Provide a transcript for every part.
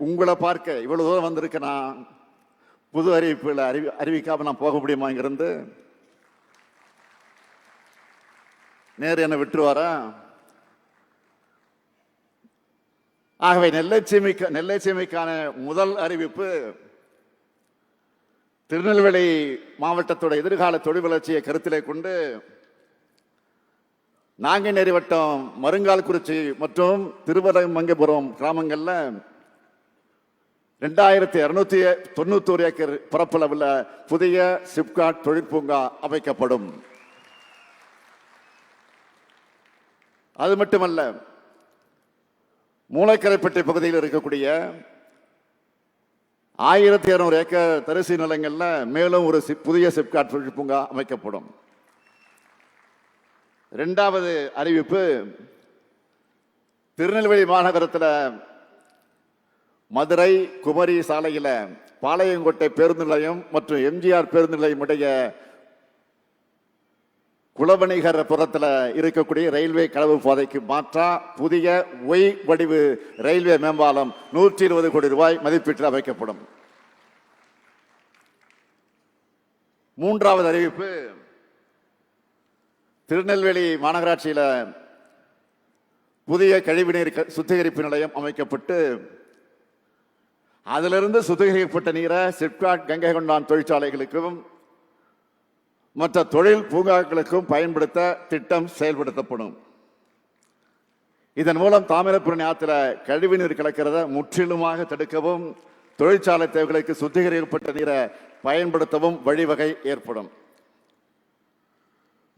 உங்களை பார்க்க இவ்வளவு தூரம் வந்திருக்க நான் புது அறிவிப்புகளை அறிவிக்காம நான் போக முடியுமா? இங்கிருந்து நேரு என்ன விட்டுருவாரா? ஆகவே நெல்லை சீமைக்கான முதல் அறிவிப்பு திருநெல்வேலி மாவட்டத்தோட எதிர்கால தொழில் வளர்ச்சியை கருத்திலே கொண்டு நாங்குநேரி வட்டம் மருங்கால்குறிச்சி மற்றும் திருவரமங்கபுரம் கிராமங்கள்ல 2291 ஏக்கர் பரப்பளவில் புதிய சிப்காட் தொழிற்பூங்கா அமைக்கப்படும். அது மட்டுமல்ல, மூளைக்கரைப்பட்டை பகுதியில் இருக்கக்கூடிய 1200 ஏக்கர் தரிசு நிலங்கள்ல மேலும் ஒரு புதிய சிப்காட் தொழிற்பூங்கா அமைக்கப்படும். இரண்டாவது அறிவிப்பு, திருநெல்வேலி மாநகரத்தில் மதுரை குமரி சாலையில் பாளையங்கோட்டை பேருந்து நிலையம் மற்றும் எம்ஜிஆர் பேருந்து நிலையம் உடைய குலவணிகர் புறத்தில் இருக்கக்கூடிய ரயில்வே களவு பாதைக்கு மாற்றா புதிய ஒய் வடிவு ரயில்வே மேம்பாலம் 120 கோடி ரூபாய் மதிப்பீட்டில் அமைக்கப்படும். மூன்றாவது அறிவிப்பு, திருநெல்வேலி மாநகராட்சியில் புதிய கழிவுநீர் சுத்திகரிப்பு நிலையம் அமைக்கப்பட்டு அதிலிருந்து சுத்திகரிக்கப்பட்ட நீரை சிப்காட் கங்கை கொண்டான் தொழிற்சாலைகளுக்கும் மற்ற தொழில் பூங்காக்களுக்கும் பயன்படுத்த திட்டம் செயல்படுத்தப்படும். இதன் மூலம் தாமிரபரணி ஆற்றில கழிவுநீர் கலக்கிறத முற்றிலுமாக தடுக்கவும் தொழிற்சாலை தேவைகளுக்கு சுத்திகரிக்கப்பட்ட நீரை பயன்படுத்தவும் வழிவகை ஏற்படும்.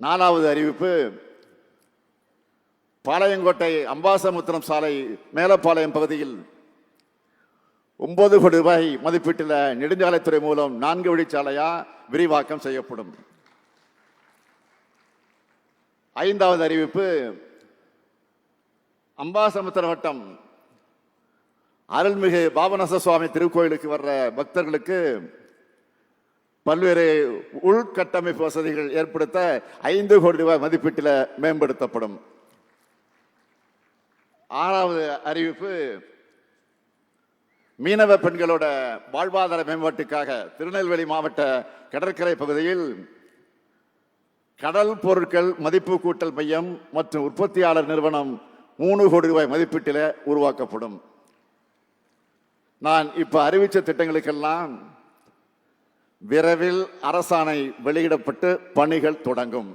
நாலாவது அறிவிப்பு, பாளையங்கோட்டை அம்பாசமுத்திரம் சாலை மேலப்பாளையம் பகுதியில் 9 கோடி ரூபாய் மதிப்பீட்டில் நெடுஞ்சாலைத்துறை மூலம் 4 வழிச்சாலையா விரிவாக்கம் செய்யப்படும். ஐந்தாவது அறிவிப்பு, அம்பாசமுத்திரம் வட்டம் அருள்மிகு பாபநாச சுவாமி திருக்கோயிலுக்கு வர்ற பக்தர்களுக்கு பல்வேறு உள்கட்டமைப்பு வசதிகள் ஏற்படுத்த 5 கோடி ரூபாய் மதிப்பீட்டில் மேம்படுத்தப்படும். ஆறாவது அறிவிப்பு, மீனவ பெண்களோட வாழ்வாதார மேம்பாட்டுக்காக திருநெல்வேலி மாவட்ட கடற்கரை பகுதியில் கடல் பொருட்கள் மதிப்பு கூட்டல் மையம் மற்றும் உற்பத்தியாளர் நிறுவனம் 3 கோடி ரூபாய் மதிப்பீட்டில் உருவாக்கப்படும். நான் இப்ப அறிவித்த திட்டங்களுக்கெல்லாம் விரைவில் அரசாணை வெளியிடப்பட்டு பணிகள் தொடங்கும்.